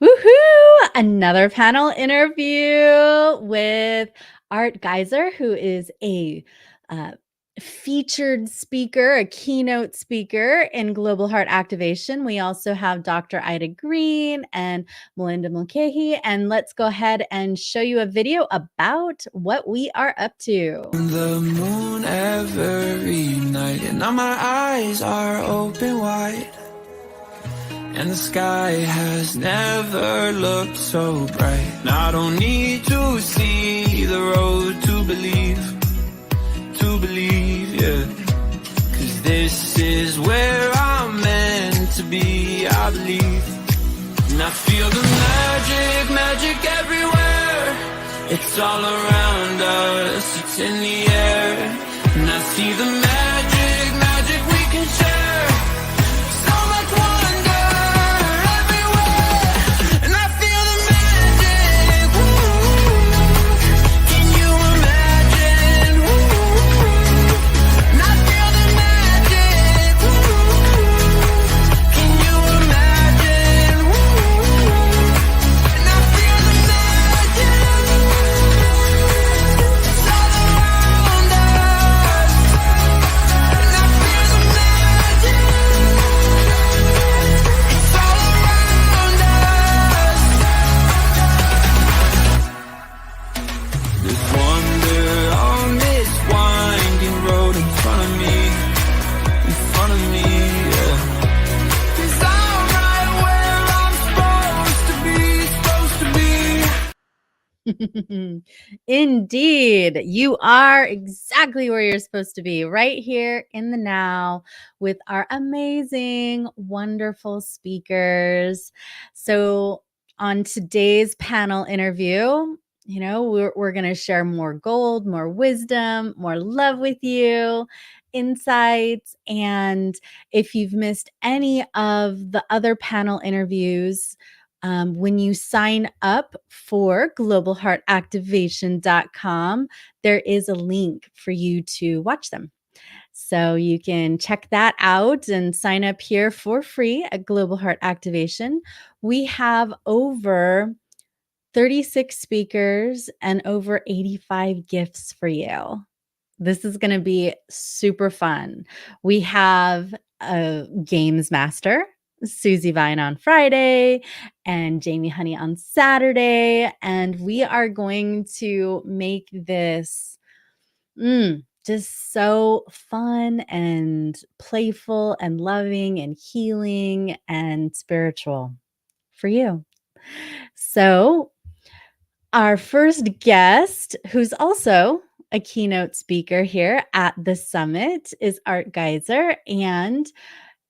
Woohoo! Another panel interview with Art Geiser, who is a uh, featured speaker, a keynote speaker in Global Heart Activation. We also have Dr. Ida Green and Melinda Mulcahy. And let's go ahead and show you a video about what we are up to. The moon every night, and now my eyes are open wide, and the sky has never looked so bright. Now I don't need to see the road to believe, yeah. 'Cause this is where I'm meant to be, I believe. And I feel the magic everywhere. It's all around us, it's in the air. And I see the magic we can share. So much wonder everywhere. And I feel the magic, can you imagine, and I feel the magic, can you imagine, and I feel the magic, it's all around us, and I feel the magic, it's all around us. There's wonder on this winding road in front of me, yeah. 'Cause I'm right where I'm supposed to be. Indeed, you are exactly where you're supposed to be, right here in the now with our amazing, wonderful speakers. So, on today's panel interview, we're going to share more gold, more wisdom, more love with you, insights. And if you've missed any of the other panel interviews, when you sign up for globalheartactivation.com, there is a link for you to watch them. So you can check that out and sign up here for free at Global Heart Activation. We have over 36 speakers and over 85 gifts for you. This is going to be super fun. We have a games master, Susie Vine on Friday and Jamie Honey on Saturday. And we are going to make this just so fun and playful and loving and healing and spiritual for you. So our first guest, who's also a keynote speaker here at the summit, is Art Geiser. And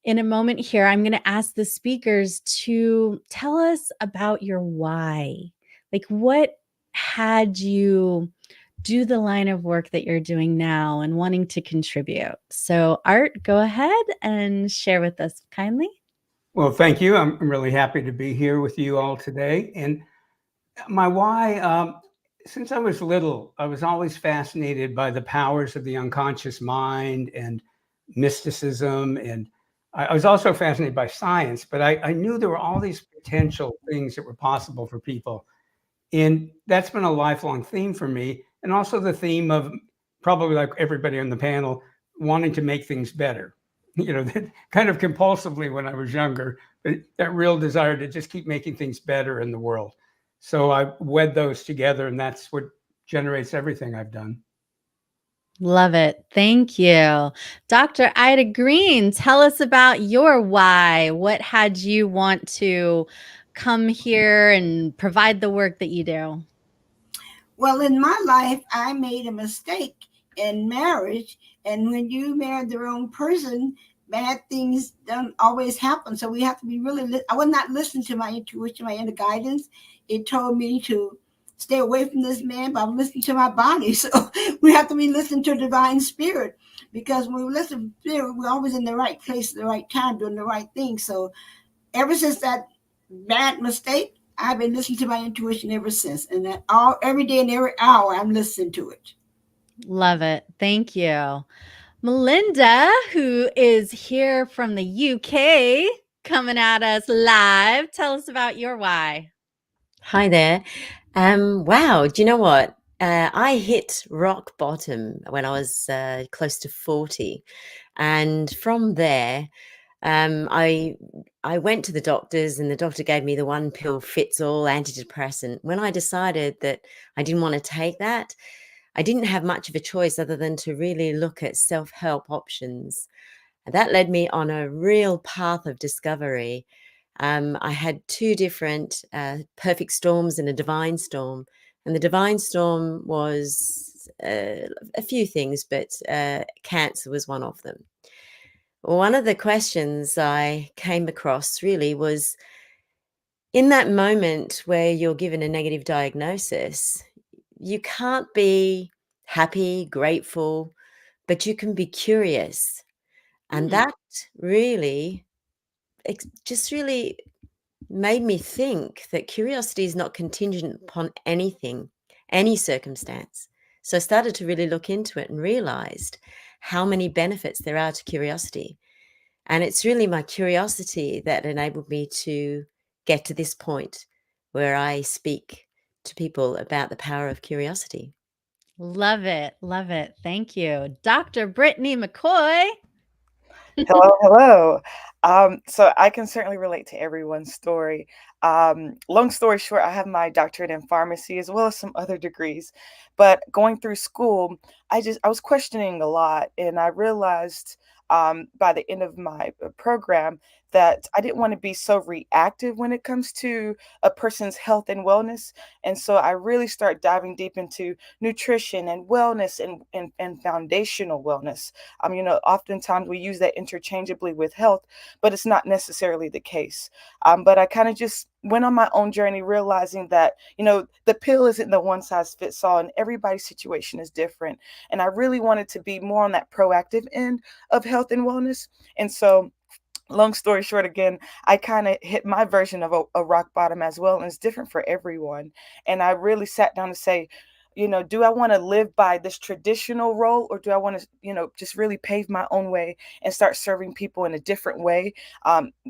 in a moment here, I'm going to ask the speakers to tell us about your why. Like, what had you do the line of work that you're doing now and wanting to contribute? So, Art, go ahead and share with us kindly. Well, thank you. I'm really happy to be here with you all today. And my why, since I was little, I was always fascinated by the powers of the unconscious mind and mysticism. And I was also fascinated by science, but I knew there were all these potential things that were possible for people. And that's been a lifelong theme for me. And also the theme of, probably like everybody on the panel, wanting to make things better. Kind of compulsively when I was younger, but that real desire to just keep making things better in the world. So I wed those together, and that's what generates everything I've done. Love it. Thank you. Dr. Ida Green, tell us about your why. What had you want to come here and provide the work that you do? Well, in my life, I made a mistake in marriage. And when you marry the wrong person, bad things don't always happen. So we have to be really, I would not listen to my intuition, my inner guidance. It told me to stay away from this man, but I'm listening to my body. So we have to be listening to divine spirit, because when we listen to spirit, we're always in the right place at the right time, doing the right thing. So ever since that bad mistake, I've been listening to my intuition ever since. And that every day and every hour, I'm listening to it. Love it. Thank you. Melinda, who is here from the UK. coming at us live. Tell us about your why. Hi there. Wow, do you know what? I hit rock bottom when I was close to 40. And from there, I went to the doctors, and the doctor gave me the one pill fits all antidepressant. When I decided that I didn't want to take that, I didn't have much of a choice other than to really look at self-help options. And that led me on a real path of discovery. I had two different perfect storms and a divine storm. And the divine storm was a few things, but cancer was one of them. One of the questions I came across really was, in that moment where you're given a negative diagnosis, you can't be happy, grateful, but you can be curious. And that really just really made me think that curiosity is not contingent upon anything, any circumstance. So I started to really look into it and realized how many benefits there are to curiosity. And it's really my curiosity that enabled me to get to this point where I speak to people about the power of curiosity. Love it. Love it. Thank you. Dr. Brittany McCoy. Hello, hello. So I can certainly relate to everyone's story. Long story short, I have my doctorate in pharmacy as well as some other degrees. But going through school, I was questioning a lot, and I realized by the end of my program that I didn't want to be so reactive when it comes to a person's health and wellness. And so I really start diving deep into nutrition and wellness and foundational wellness. Oftentimes we use that interchangeably with health, but it's not necessarily the case. But I kind of just went on my own journey, realizing that, the pill isn't the one size fits all, and everybody's situation is different. And I really wanted to be more on that proactive end of health and wellness. And so, long story short, again, I kind of hit my version of a rock bottom as well, and it's different for everyone. And I really sat down to say, do I want to live by this traditional role, or do I want to, just really pave my own way and start serving people in a different way,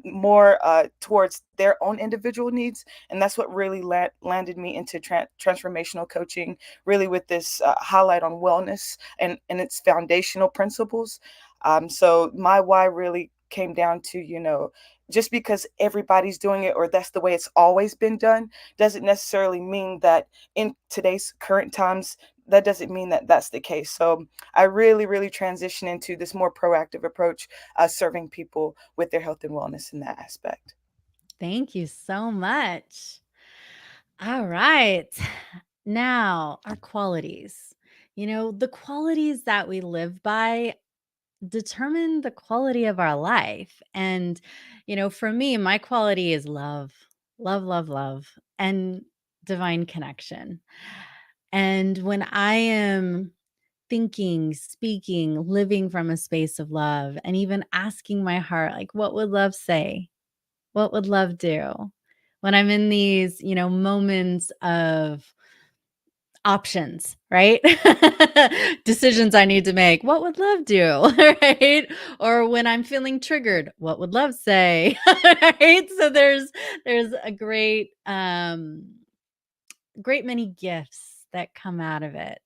more towards their own individual needs? And that's what really landed me into transformational coaching, really with this highlight on wellness and its foundational principles. So my why really came down to, just because everybody's doing it or that's the way it's always been done doesn't necessarily mean that in today's current times, that doesn't mean that that's the case. So I really, really transition into this more proactive approach, serving people with their health and wellness in that aspect. Thank you so much. All right. Now, our qualities. The qualities that we live by determine the quality of our life. And, for me, my quality is love, love, love, love, and divine connection. And when I am thinking, speaking, living from a space of love, and even asking my heart, like, what would love say? What would love do? When I'm in these, moments of options, right? Decisions I need to make. What would love do? Right? Or when I'm feeling triggered, what would love say? Right? So there's a great many gifts that come out of it.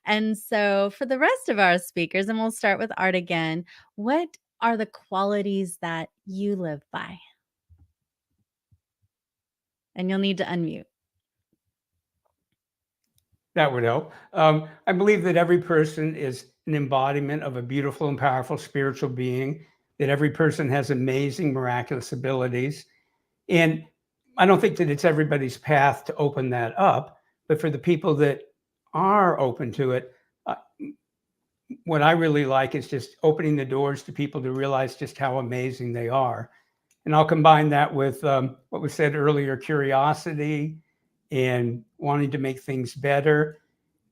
And so for the rest of our speakers, and we'll start with Art again, what are the qualities that you live by? And you'll need to unmute. That would help. I believe that every person is an embodiment of a beautiful and powerful spiritual being, that every person has amazing, miraculous abilities. And I don't think that it's everybody's path to open that up, but for the people that are open to it, what I really like is just opening the doors to people to realize just how amazing they are. And I'll combine that with what was said earlier, curiosity and wanting to make things better.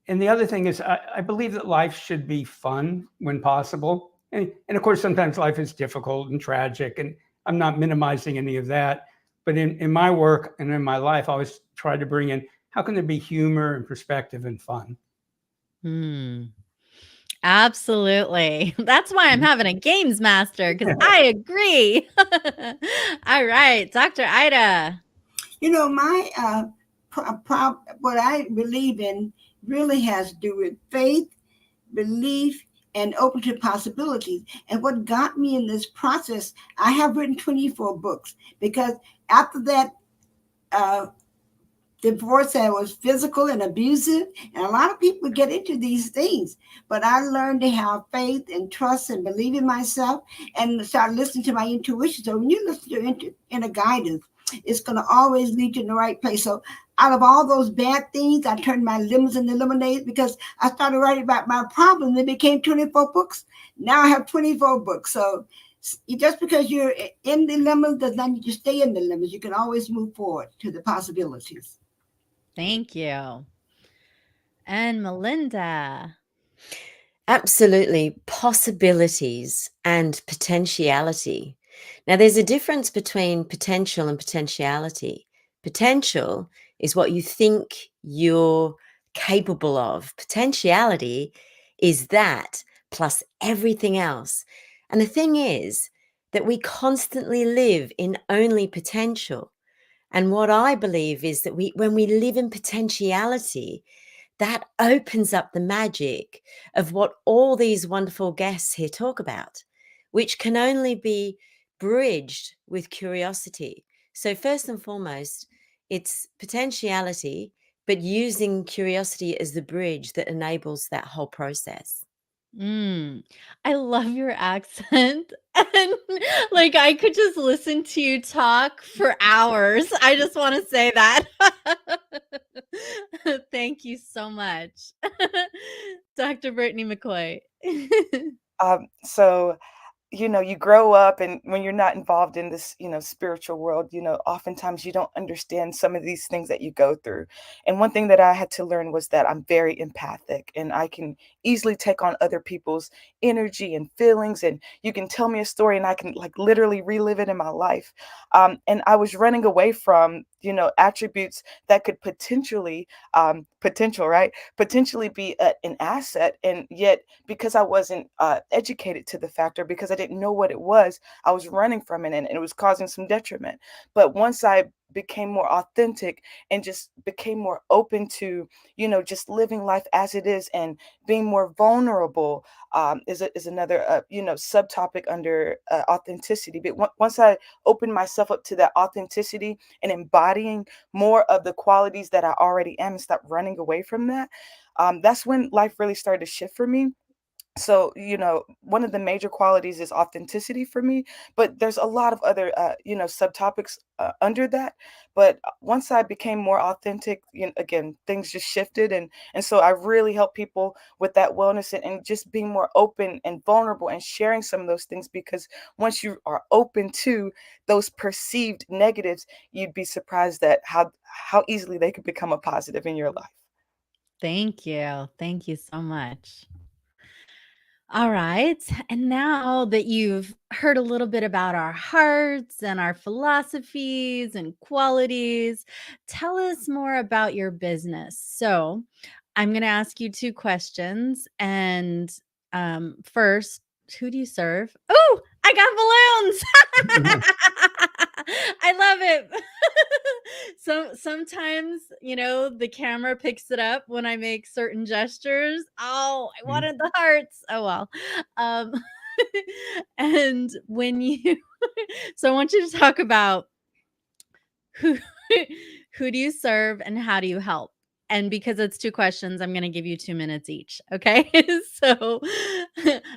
And the other thing is, I believe that life should be fun when possible. And of course, sometimes life is difficult and tragic, and I'm not minimizing any of that. But in my work and in my life, I always try to bring in, how can there be humor and perspective and fun? Absolutely. That's why I'm having a games master, because I agree. All right, Dr. Ida. You know, my what I believe in really has to do with faith, belief, and open to possibilities. And what got me in this process, I have written 24 books because after that uh, divorce that was physical and abusive, and a lot of people get into these things, but I learned to have faith and trust and believe in myself and start listening to my intuition. So when you listen to inner guidance, it's going to always lead you in the right place. So out of all those bad things, I turned my lemons into lemonade because I started writing about my problem. It became 24 books. Now I have 24 books. So just because you're in the lemons does not mean you stay in the lemons. You can always move forward to the possibilities. Thank you. And Melinda. Absolutely. Possibilities and potentiality. Now, there's a difference between potential and potentiality. Potential is what you think you're capable of. Potentiality is that plus everything else. And the thing is that we constantly live in only potential. And what I believe is that when we live in potentiality, that opens up the magic of what all these wonderful guests here talk about, which can only be bridged with curiosity. So, first and foremost, it's potentiality, but using curiosity as the bridge that enables that whole process. I love your accent. And like I could just listen to you talk for hours. I just want to say that. Thank you so much. Dr. Brittany McCoy. So you grow up, and when you're not involved in this, spiritual world, oftentimes you don't understand some of these things that you go through. And one thing that I had to learn was that I'm very empathic and I can easily take on other people's energy and feelings. And you can tell me a story and I can like literally relive it in my life. And I was running away from, attributes that could potentially, right? Potentially be an asset. And yet, because I wasn't educated to the factor, because I didn't know what it was, I was running from it, and it was causing some detriment. But once I became more authentic and just became more open to, just living life as it is and being more vulnerable, is another, subtopic under authenticity. But once I opened myself up to that authenticity and embodying more of the qualities that I already am and stop running away from that, that's when life really started to shift for me. So, one of the major qualities is authenticity for me, but there's a lot of other, subtopics under that. But once I became more authentic, again, things just shifted. And so I really help people with that wellness and just being more open and vulnerable and sharing some of those things, because once you are open to those perceived negatives, you'd be surprised at how easily they could become a positive in your life. Thank you. Thank you so much. All right. And now that you've heard a little bit about our hearts and our philosophies and qualities, tell us more about your business. So, I'm going to ask you two questions. And first, who do you serve? Oh, I got balloons. I love it. So sometimes, the camera picks it up when I make certain gestures. Oh, I wanted the hearts. Oh well. Um and when you so I want you to talk about who who do you serve and how do you help? And because it's two questions, I'm going to give you 2 minutes each. Okay. So,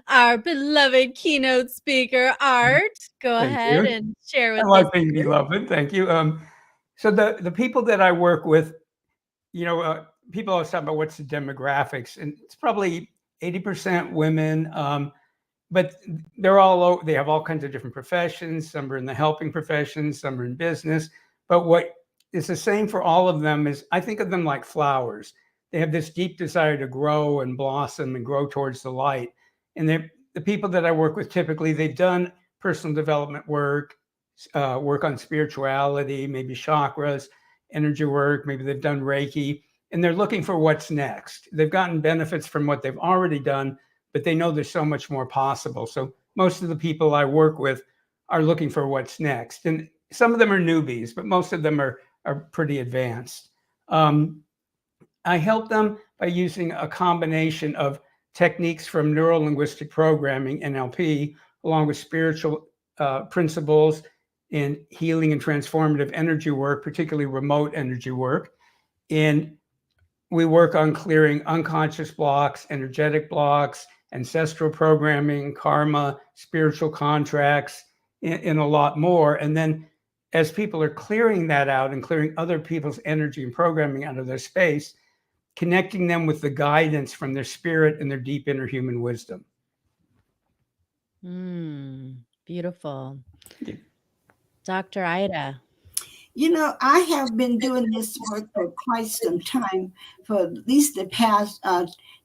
our beloved keynote speaker, Art, go Thank ahead you. and share I with us. like being beloved. Thank you. So the people that I work with, people always talk about what's the demographics, and it's probably 80% women. But they have all kinds of different professions. Some are in the helping professions, some are in business. But what is the same for all of them is I think of them like flowers. They have this deep desire to grow and blossom and grow towards the light. And the people that I work with, typically they've done personal development work, work on spirituality, maybe chakras, energy work, maybe they've done Reiki, and they're looking for what's next. They've gotten benefits from what they've already done, but they know there's so much more possible. So most of the people I work with are looking for what's next. And some of them are newbies, but most of them are pretty advanced. I help them by using a combination of techniques from neuro-linguistic programming, NLP, along with spiritual principles in healing and transformative energy work, particularly remote energy work. And we work on clearing unconscious blocks, energetic blocks, ancestral programming, karma, spiritual contracts, and a lot more. And then as people are clearing that out and clearing other people's energy and programming out of their space, connecting them with the guidance from their spirit and their deep inner human wisdom. Beautiful. Yeah. Dr. Ida. You know, I have been doing this work for quite some time, for at least the past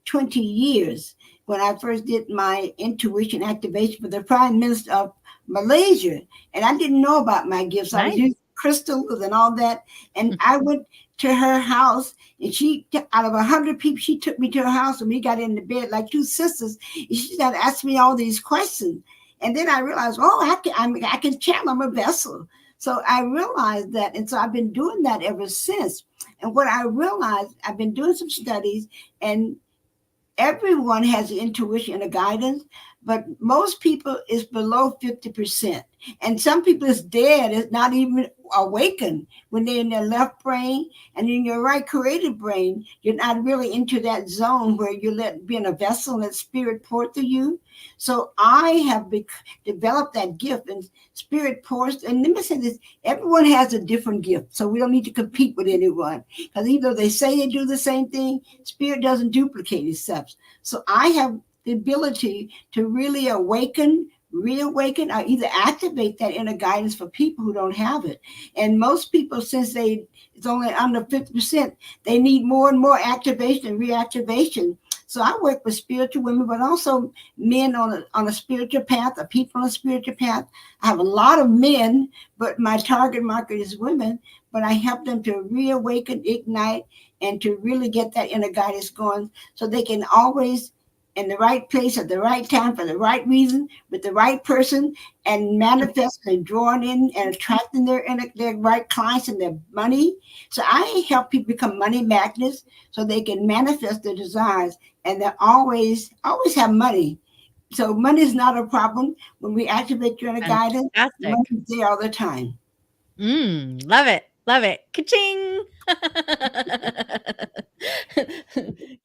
20 years. When I first did my intuition activation for the Prime Minister of Malaysia, and I didn't know about my gifts. I was using crystals and all that, and I went to her house, and she, out of 100 people, she took me to her house, and we got in the bed like two sisters, and she started asking me all these questions. And then I realized, I can channel, I'm a vessel. So I realized that, and so I've been doing that ever since. And what I realized, I've been doing some studies, and everyone has an intuition and a guidance, but most people is below 50%. And some people is dead, is not even awakened when they're in their left brain, and in your right creative brain, you're not really into that zone where you let being a vessel and let spirit pour through you. So I have developed that gift, and spirit pours. And let me say this, everyone has a different gift. So we don't need to compete with anyone, because even though they say they do the same thing, spirit doesn't duplicate itself. So I have the ability to really reawaken, or either activate that inner guidance for people who don't have it. And most people, since it's only under 50%, they need more and more activation and reactivation. So I work with spiritual women, but also men on a spiritual path, or people on a spiritual path. I have a lot of men, but my target market is women. But I help them to reawaken, ignite, and to really get that inner guidance going, so they can always in the right place at the right time for the right reason with the right person, and manifesting and drawing in and attracting their right clients and their money. So I help people become money magnets so they can manifest their desires, and they always have money. So money is not a problem when we activate your inner guidance. Money is there all the time. Love it. Love it. Ka-ching.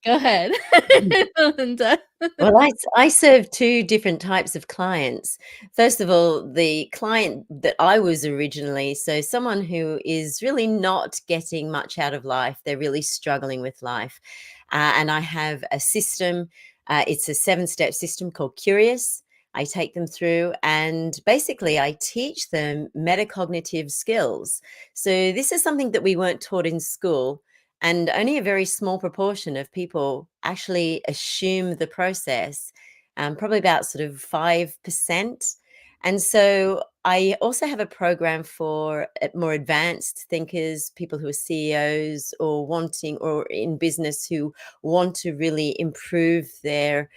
Go ahead, Linda. Well, I serve two different types of clients. First of all, the client that I was originally, so someone who is really not getting much out of life, they're really struggling with life. And I have a system, it's a 7-step system called Curious. I take them through, and basically I teach them metacognitive skills. So this is something that we weren't taught in school, and only a very small proportion of people actually assume the process, probably about sort of 5%. And so I also have a program for more advanced thinkers, people who are CEOs or in business who want to really improve their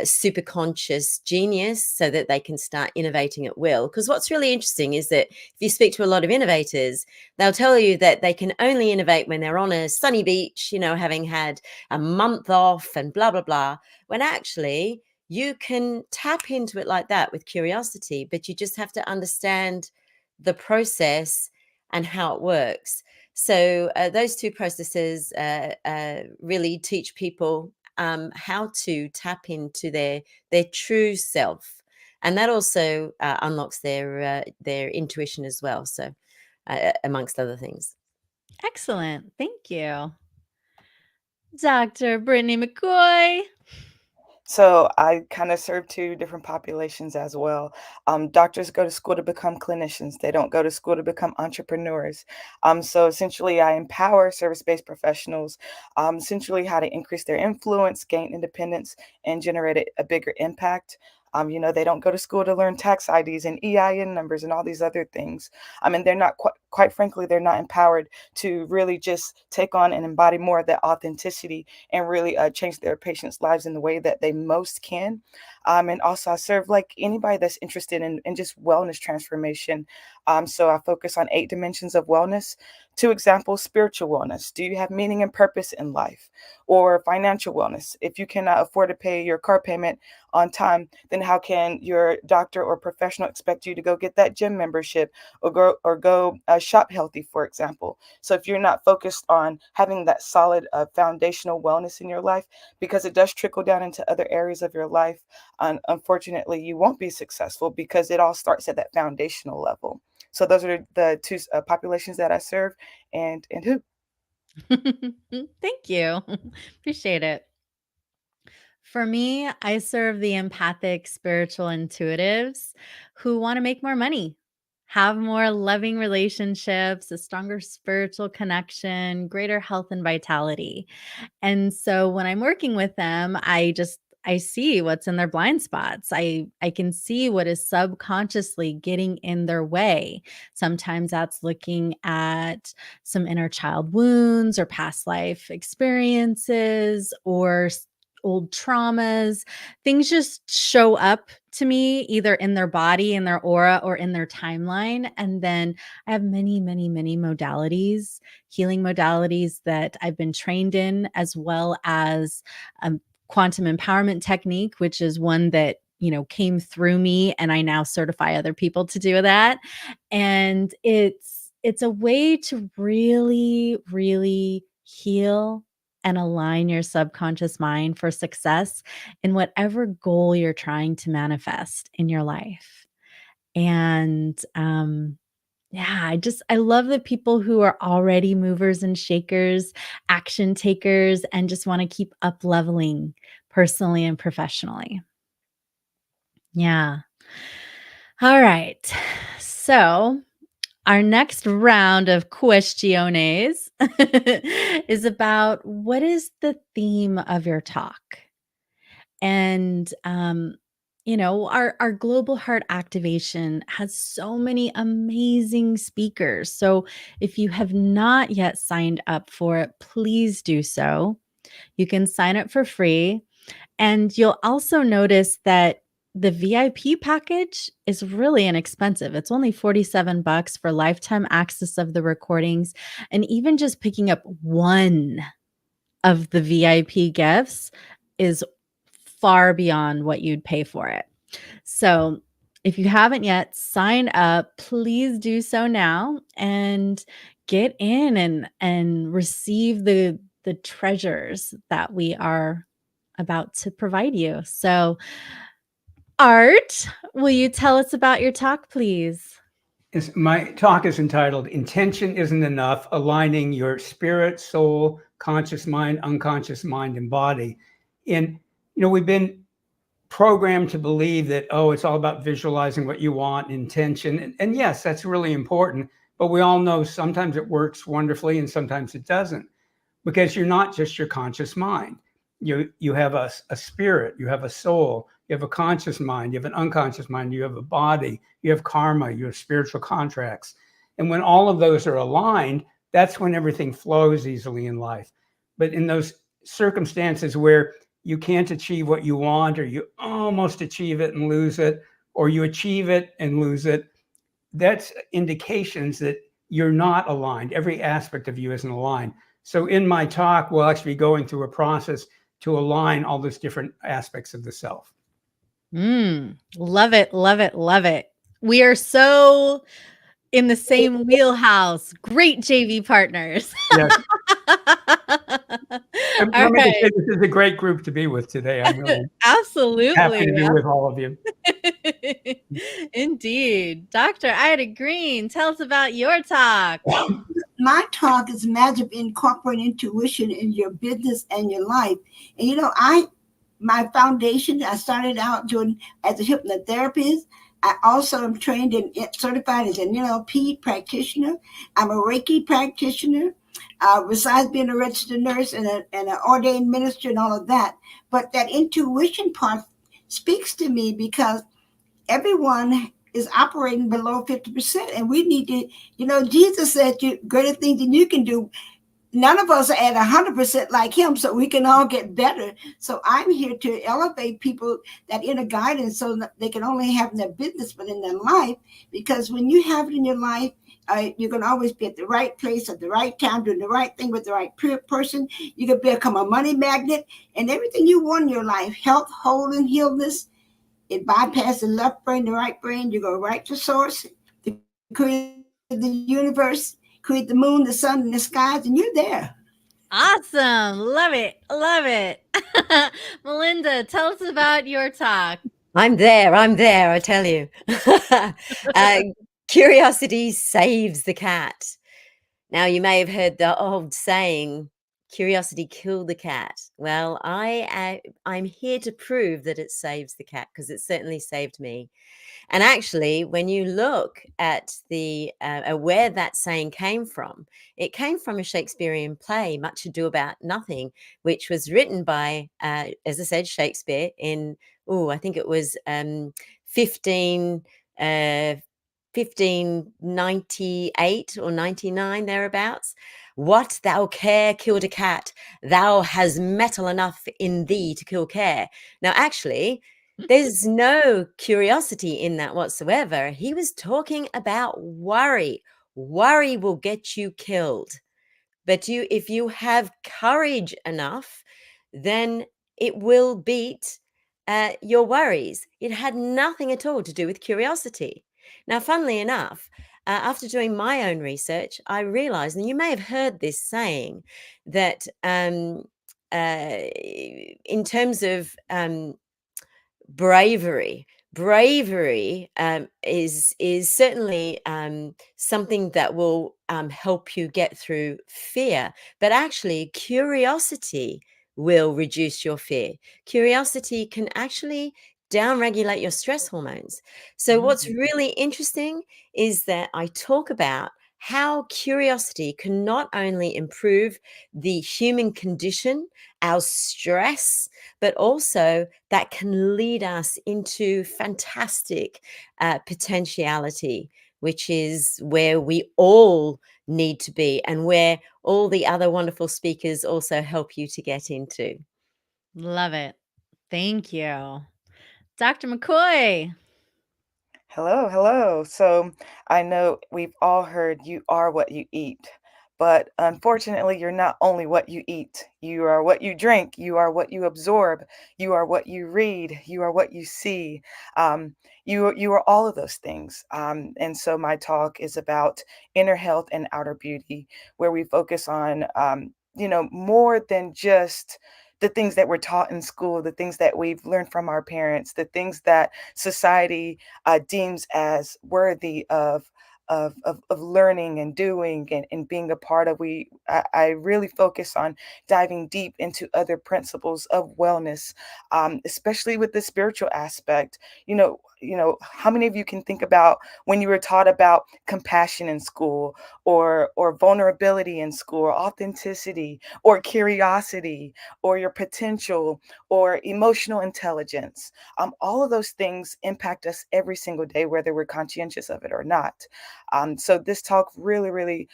super conscious genius so that they can start innovating at will. Because what's really interesting is that if you speak to a lot of innovators, they'll tell you that they can only innovate when they're on a sunny beach, having had a month off and blah, blah, blah, when actually you can tap into it like that with curiosity, but you just have to understand the process and how it works. So those two processes really teach people how to tap into their true self, and that also unlocks their intuition as well. So, amongst other things. Excellent, thank you, Dr. Brittany McCoy. So I kind of serve two different populations as well. Doctors go to school to become clinicians. They don't go to school to become entrepreneurs. So essentially, I empower service-based professionals, essentially how to increase their influence, gain independence, and generate a bigger impact. They don't go to school to learn tax IDs and EIN numbers and all these other things. And they're not, quite frankly, they're not empowered to really just take on and embody more of that authenticity and really change their patients' lives in the way that they most can. And also I serve like anybody that's interested in just wellness transformation. So I focus on 8 dimensions of wellness. 2 examples: spiritual wellness. Do you have meaning and purpose in life? Or financial wellness. If you cannot afford to pay your car payment on time, then how can your doctor or professional expect you to go get that gym membership or go shop healthy, for example? So if you're not focused on having that solid foundational wellness in your life, because it does trickle down into other areas of your life, unfortunately, you won't be successful because it all starts at that foundational level. So those are the 2 populations that I serve, and who. Thank you. Appreciate it. For me, I serve the empathic spiritual intuitives who want to make more money, have more loving relationships, a stronger spiritual connection, greater health and vitality. And so when I'm working with them, I see what's in their blind spots. I can see what is subconsciously getting in their way. Sometimes that's looking at some inner child wounds or past life experiences or old traumas. Things just show up to me either in their body, in their aura, or in their timeline. And then I have many, many, many modalities, healing modalities that I've been trained in, as well as quantum empowerment technique, which is one that came through me, and I now certify other people to do that. And it's a way to really, really heal and align your subconscious mind for success in whatever goal you're trying to manifest in your life. And yeah, I love the people who are already movers and shakers, action takers, and just want to keep up leveling personally and professionally. Yeah. All right. So our next round of questiones is about what is the theme of your talk? And our global heart activation has so many amazing speakers. So if you have not yet signed up for it, please do so. You can sign up for free. And you'll also notice that the VIP package is really inexpensive. It's only $47 for lifetime access of the recordings. And even just picking up one of the VIP gifts is far beyond what you'd pay for it. So if you haven't yet signed up, please do so now and get in and receive the treasures that we are about to provide you. So Art, will you tell us about your talk, please? My talk is entitled Intention Isn't Enough, Aligning Your Spirit, Soul, Conscious Mind, Unconscious Mind, and Body. And, we've been programmed to believe that, it's all about visualizing what you want, intention. And yes, that's really important. But we all know sometimes it works wonderfully and sometimes it doesn't, because you're not just your conscious mind. You have a spirit, you have a soul, you have a conscious mind, you have an unconscious mind, you have a body, you have karma, you have spiritual contracts. And when all of those are aligned, that's when everything flows easily in life. But in those circumstances where you can't achieve what you want, or you almost achieve it and lose it, or you achieve it and lose it, that's indications that you're not aligned. Every aspect of you isn't aligned. So in my talk, we'll actually be going through a process to align all those different aspects of the self. Love it, love it, love it. We are so in the same wheelhouse. Great JV partners. Yes. All right. This is a great group to be with today. I'm really Absolutely happy to be with all of you. Indeed. Dr. Ida Green, tell us about your talk. My talk is Magic Incorporating Intuition in your business and your life. And my foundation, I started out doing as a hypnotherapist. I also am trained and certified as an NLP practitioner. I'm a Reiki practitioner, besides being a registered nurse and an ordained minister and all of that. But that intuition part speaks to me because everyone is operating below 50%. And we need to, Jesus said, greater things than you can do. None of us are at 100% like him, so we can all get better. So I'm here to elevate people that inner guidance so that they can only have in their business, but in their life. Because when you have it in your life, you're going to always be at the right place at the right time, doing the right thing with the right person. You can become a money magnet, and everything you want in your life, health, whole, and healness, it bypasses the left brain, the right brain. You go right to source, to create the universe, create the moon, the sun, and the skies, and you're there. Awesome. Love it. Love it. Melinda, tell us about your talk. I'm there, I tell you. Curiosity saves the cat. Now, you may have heard the old saying, curiosity killed the cat. Well, I'm here to prove that it saves the cat, because it certainly saved me. And actually, when you look at the where that saying came from, it came from a Shakespearean play, Much Ado About Nothing, which was written by, as I said, Shakespeare in, I think it was 1598 or 99, thereabouts. What thou care killed a cat, thou has metal enough in thee to kill care. Now, actually, there's no curiosity in that whatsoever. He was talking about worry. Worry will get you killed. But if you have courage enough, then it will beat your worries. It had nothing at all to do with curiosity. Now, funnily enough, after doing my own research, I realized, and you may have heard this saying, that in terms of bravery is certainly something that will help you get through fear, but actually curiosity will reduce your fear. Curiosity can actually downregulate your stress hormones. So what's really interesting is that I talk about how curiosity can not only improve the human condition, our stress, but also that can lead us into fantastic potentiality, which is where we all need to be, and where all the other wonderful speakers also help you to get into. Love it. Thank you. Dr. McCoy. Hello, hello. So I know we've all heard you are what you eat, but unfortunately, you're not only what you eat. You are what you drink. You are what you absorb. You are what you read. You are what you see. You are all of those things. And so my talk is about inner health and outer beauty, where we focus on more than just the things that we're taught in school, the things that we've learned from our parents, the things that society deems as worthy of learning and doing and being a part of. I really focus on diving deep into other principles of wellness, especially with the spiritual aspect. How many of you can think about when you were taught about compassion in school, or vulnerability in school, or authenticity, or curiosity, or your potential, or emotional intelligence? All of those things impact us every single day, whether we're conscientious of it or not. So this talk really, really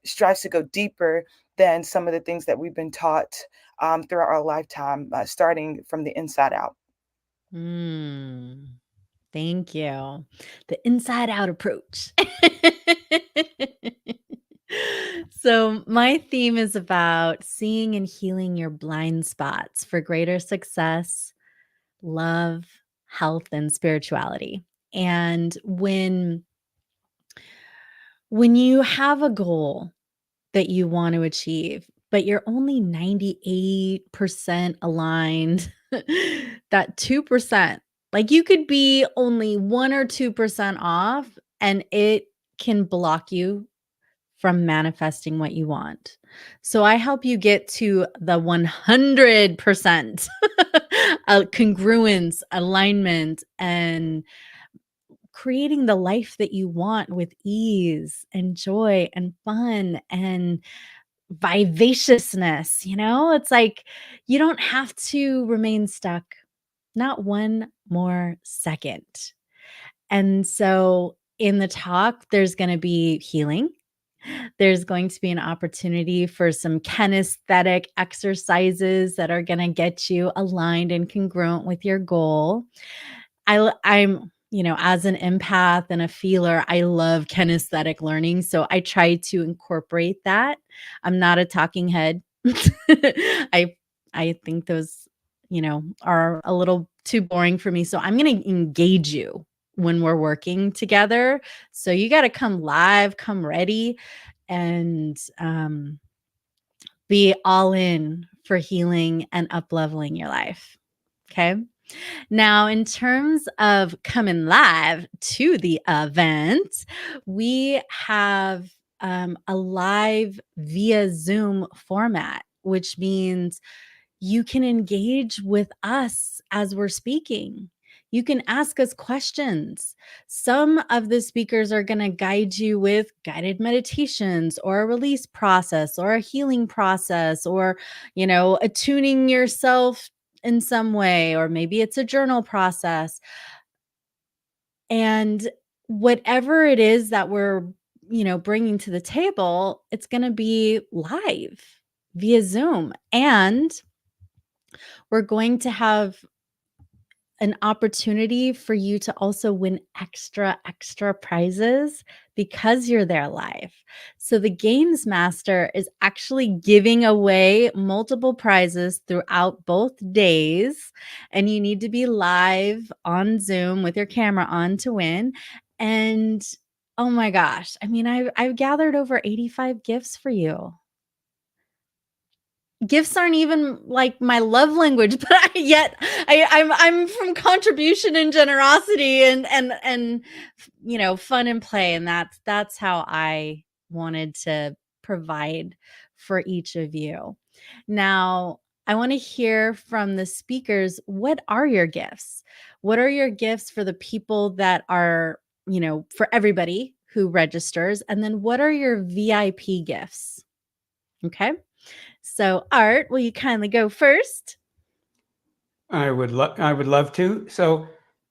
strives to go deeper than some of the things that we've been taught throughout our lifetime, starting from the inside out. Thank you. The inside out approach. So, my theme is about seeing and healing your blind spots for greater success, love, health, and spirituality. And when you have a goal that you want to achieve, but you're only 98% aligned, that 2%, like you could be only 1 or 2% off, and it can block you from manifesting what you want. So I help you get to the 100% congruence, alignment, and creating the life that you want with ease and joy and fun and vivaciousness. It's like you don't have to remain stuck, not 1 more second. And so in the talk, there's going to be healing. There's going to be an opportunity for some kinesthetic exercises that are going to get you aligned and congruent with your goal. I'm, as an empath and a feeler, I love kinesthetic learning. So I try to incorporate that. I'm not a talking head. I think those, are a little too boring for me. So I'm going to engage you when we're working together. So you got to come live, come ready, and be all in for healing and up-leveling your life. Okay. Now, in terms of coming live to the event, we have a live via Zoom format, which means you can engage with us as we're speaking. You can ask us questions. Some of the speakers are going to guide you with guided meditations or a release process or a healing process or, attuning yourself in some way, or maybe it's a journal process. And whatever it is that we're, bringing to the table, it's going to be live via Zoom. And we're going to have an opportunity for you to also win extra prizes because you're there live. So the Games Master is actually giving away multiple prizes throughout both days, and you need to be live on Zoom with your camera on to win. And oh my gosh, I mean, I've gathered over 85 gifts for you. Gifts aren't even like my love language, but I'm from contribution and generosity and fun and play, and that's how I wanted to provide for each of you. Now, I want to hear from the speakers. What are your gifts? What are your gifts for the people that are, for everybody who registers? And then what are your VIP gifts? Okay. So, Art, will you kindly go first? I would love to. So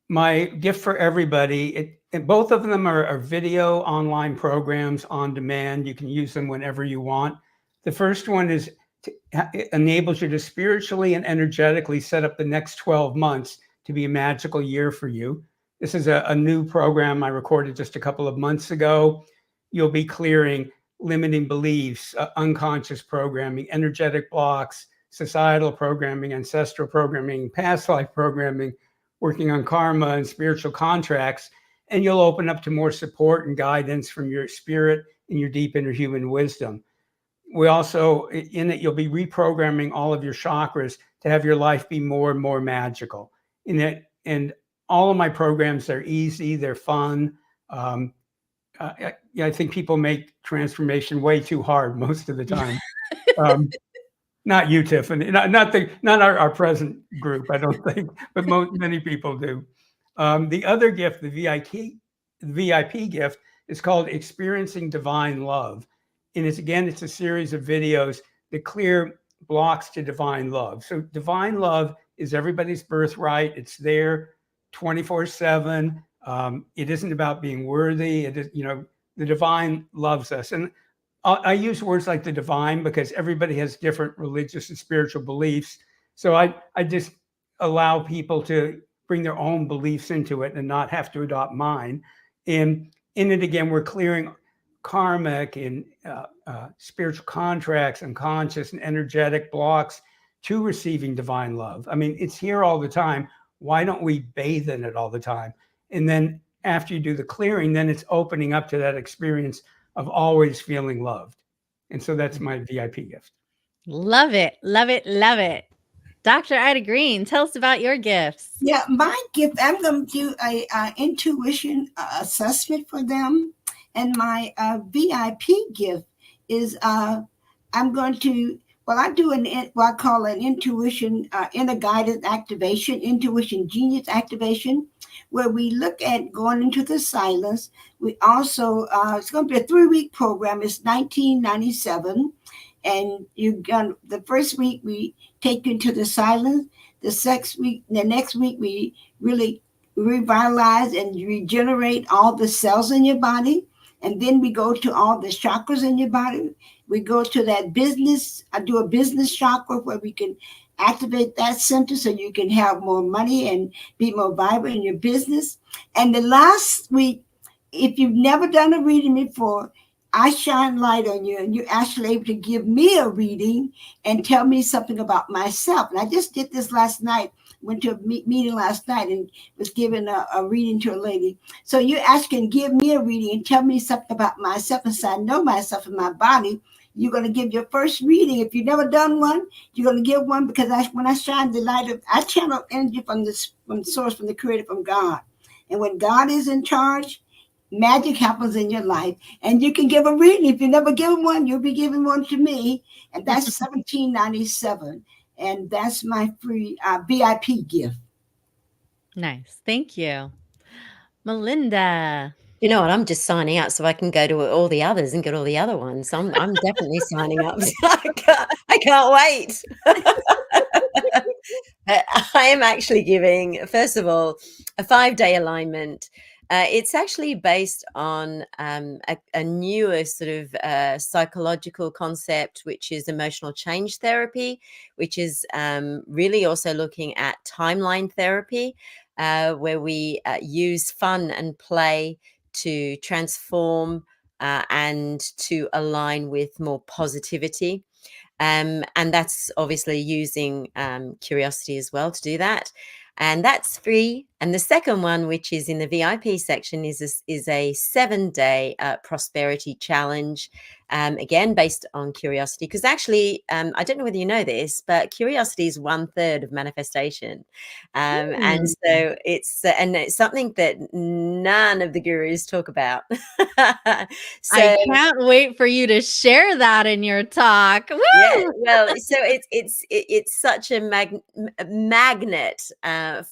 my gift for everybody, and both of them are video online programs on demand. You can use them whenever you want. The first one it enables you to spiritually and energetically set up the next 12 months to be a magical year for you. This is a new program I recorded just a couple of months ago. You'll be clearing limiting beliefs, unconscious programming, energetic blocks, societal programming, ancestral programming, past life programming, working on karma and spiritual contracts, and you'll open up to more support and guidance from your spirit and your deep inner human wisdom. We also, in it, you'll be reprogramming all of your chakras to have your life be more and more magical. And all of my programs are easy, they're fun. I think people make transformation way too hard most of the time. Not you, Tiffany, not our present group, I don't think, but many people do. The other gift, the VIP gift, is called Experiencing Divine Love. And it's a series of videos that clear blocks to divine love. So divine love is everybody's birthright. It's there 24/7. It isn't about being worthy. It is, the divine loves us. And I use words like the divine because everybody has different religious and spiritual beliefs. So I just allow people to bring their own beliefs into it and not have to adopt mine. And in it, again, we're clearing karmic and spiritual contracts, unconscious and energetic blocks to receiving divine love. I mean, it's here all the time. Why don't we bathe in it all the time? And then after you do the clearing, then it's opening up to that experience of always feeling loved. And so that's my VIP gift. Love it. Love it. Love it. Dr. Ida Green, tell us about your gifts. Yeah, my gift, I'm going to do a intuition assessment for them. And my VIP gift is I'm going to, I do what I call an intuition, inner guided activation, intuition genius activation, where we look at going into the silence. We also, it's going to be a 3-week program. It's $19.97. And the first week we take you into the silence. The next week, we really revitalize and regenerate all the cells in your body. And then we go to all the chakras in your body. We go to that business. I do a business chakra where we can activate that center so you can have more money and be more vibrant in your business. And the last week, if you've never done a reading before, I shine light on you and you're actually able to give me a reading and tell me something about myself. And I just did this last night, went to a meeting last night and was giving a reading to a lady. So you actually can give me a reading and tell me something about myself. And so I know myself and my body. You're going to give your first reading. If you've never done one, you're going to give one because when I shine the light of, I channel energy from the source, from the creator, from God. And when God is in charge, magic happens in your life. And you can give a reading. If you never given one, you'll be giving one to me. And that's $17.97. And that's my free VIP gift. Nice. Thank you. Melinda. You know what? I'm just signing up so I can go to all the others and get all the other ones. I'm definitely signing up. I can't wait. I am actually giving, first of all, a 5-day alignment. It's actually based on a newer sort of psychological concept, which is emotional change therapy, which is really also looking at timeline therapy, where we use fun and play to transform and to align with more positivity. And that's obviously using curiosity as well to do that. And that's free. And the second one, which is in the VIP section, is a 7-day prosperity challenge, again, based on curiosity. Because actually, I don't know whether you know this, but curiosity is 1/3 of manifestation. And so it's something that none of the gurus talk about. So, I can't wait for you to share that in your talk. Woo! yeah, well, so it's such a magnet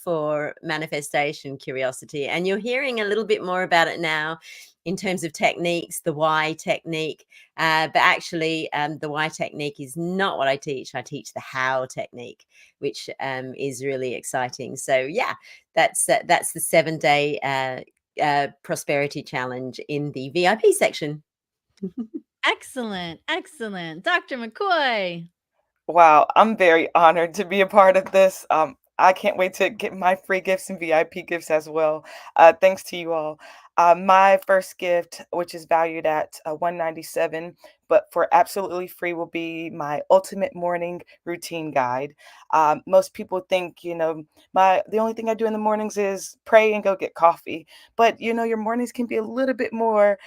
for manifestation, curiosity, and you're hearing a little bit more about it now in terms of techniques, the why technique, but actually the why technique is not what I teach. I teach the how technique, which is really exciting. So yeah, that's the 7-day prosperity challenge in the VIP section. Excellent. Excellent. Dr. McCoy. Wow, I'm very honored to be a part of this. I can't wait to get my free gifts and VIP gifts as well. Thanks to you all. My first gift, which is valued at $197, but for absolutely free, will be my ultimate morning routine guide. Most people think, the only thing I do in the mornings is pray and go get coffee. But your mornings can be a little bit more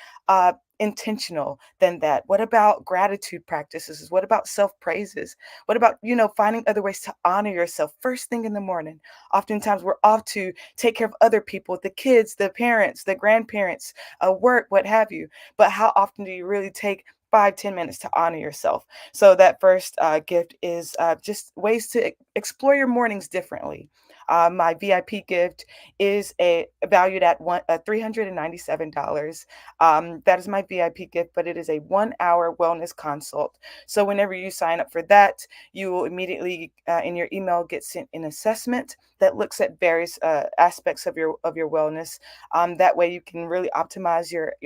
intentional than that. What about gratitude practices? What about self-praises? What about, finding other ways to honor yourself first thing in the morning? Oftentimes we're off to take care of other people, the kids, the parents, the grandparents, work, what have you. But how often do you really take 5-10 minutes to honor yourself? So that first gift is just ways to explore your mornings differently. My VIP gift is valued at $397. That is my VIP gift, but it is a 1-hour wellness consult. So whenever you sign up for that, you will immediately in your email get sent an assessment that looks at various aspects of your wellness. That way you can really optimize your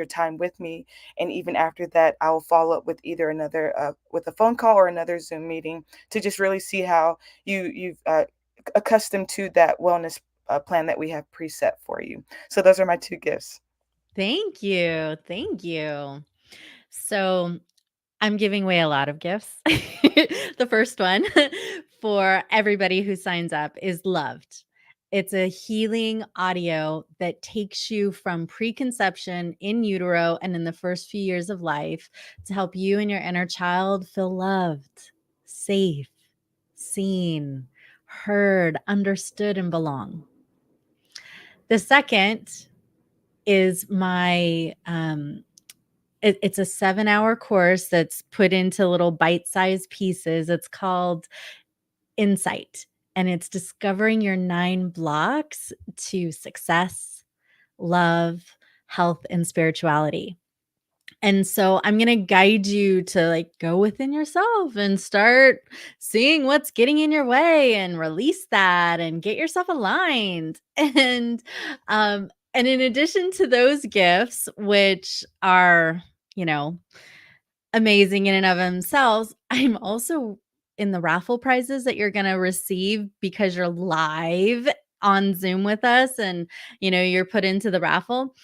time with me. And even after that, I will follow up with either another with a phone call or another Zoom meeting to just really see how you've accustomed to that wellness plan that we have preset for you. So those are my 2 gifts. Thank you. Thank you. So I'm giving away a lot of gifts. The first one for everybody who signs up is Loved. It's a healing audio that takes you from preconception in utero and in the first few years of life to help you and your inner child feel loved, safe, seen, heard, understood, and belong. The second is my it's a 7-hour course that's put into little bite-sized pieces. It's called Insight, and it's discovering your 9 blocks to success, love, health, and spirituality. And so I'm going to guide you to like go within yourself and start seeing what's getting in your way and release that and get yourself aligned. And in addition to those gifts, which are, you know, amazing in and of themselves, I'm also in the raffle prizes that you're going to receive because you're live on Zoom with us and, you know, you're put into the raffle.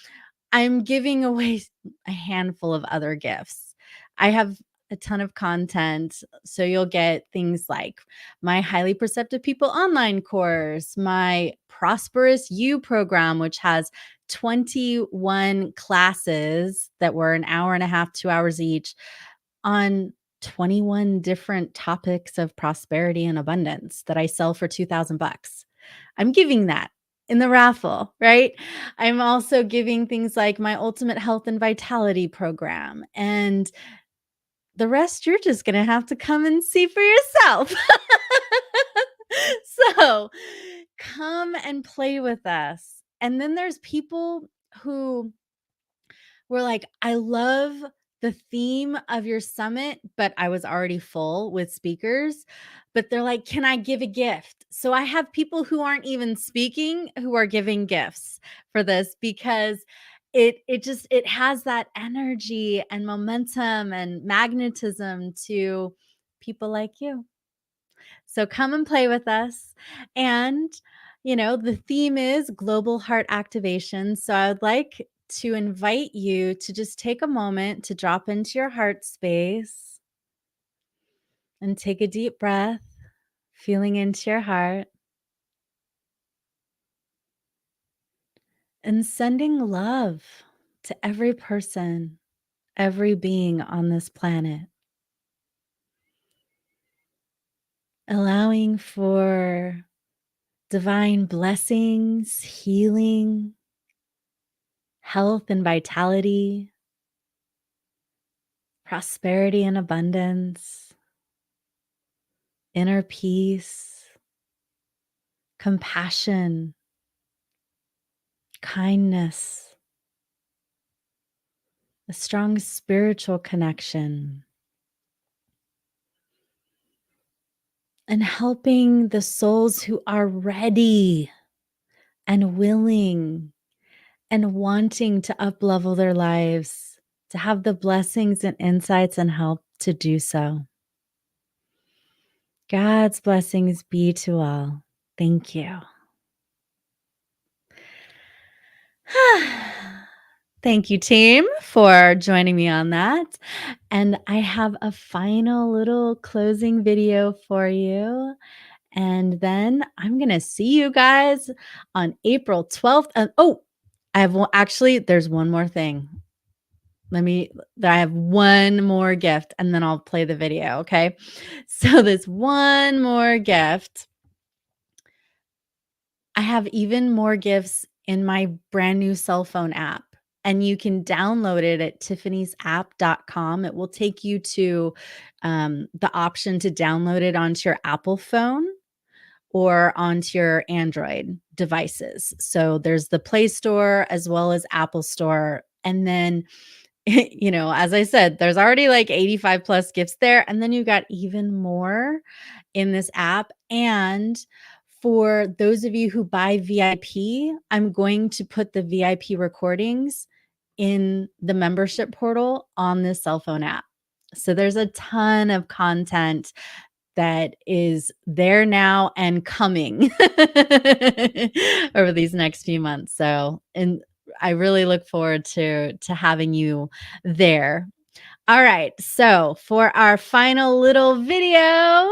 I'm giving away a handful of other gifts. I have a ton of content. So you'll get things like my Highly Perceptive People online course, my Prosperous You program, which has 21 classes that were an hour and a half, 2 hours each on 21 different topics of prosperity and abundance that I sell for $2,000. I'm giving that in the raffle, right? I'm also giving things like my Ultimate Health and Vitality program. And the rest you're just going to have to come and see for yourself. So come and play with us. And then there's people who were like, I love the theme of your summit, but I was already full with speakers. But they're like, can I give a gift? So I have people who aren't even speaking who are giving gifts for this because it has that energy and momentum and magnetism to people like you. So come and play with us. And, you know, the theme is global heart activation. So I would like to invite you to just take a moment to drop into your heart space and take a deep breath, feeling into your heart and sending love to every person, every being on this planet. Allowing for divine blessings, healing, health and vitality, prosperity and abundance, inner peace, compassion, kindness, a strong spiritual connection, and helping the souls who are ready and willing and wanting to up-level their lives, to have the blessings and insights and help to do so. God's blessings be to all. Thank you. Thank you, team, for joining me on that. And I have a final little closing video for you. And then I'm going to see you guys on April 12th. Actually, there's one more thing. I have one more gift and then I'll play the video. Okay. So there's one more gift. I have even more gifts in my brand new cell phone app. And you can download it at tiffanyesapp.com. It will take you to the option to download it onto your Apple phone or onto your Android devices. So there's the Play Store as well as Apple Store. And then, you know, as I said, there's already like 85 plus gifts there. And then you got even more in this app. And for those of you who buy VIP, I'm going to put the VIP recordings in the membership portal on this cell phone app. So there's a ton of content that is there now and coming over these next few months. So, and I really look forward to having you there. All right. So for our final little video,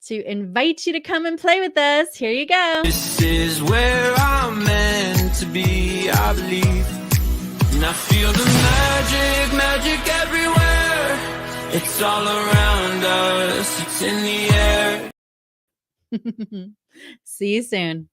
to invite you to come and play with us. Here you go. This is where I'm meant to be, I believe. And I feel the magic everywhere. It's all around us, it's in the air. See you soon.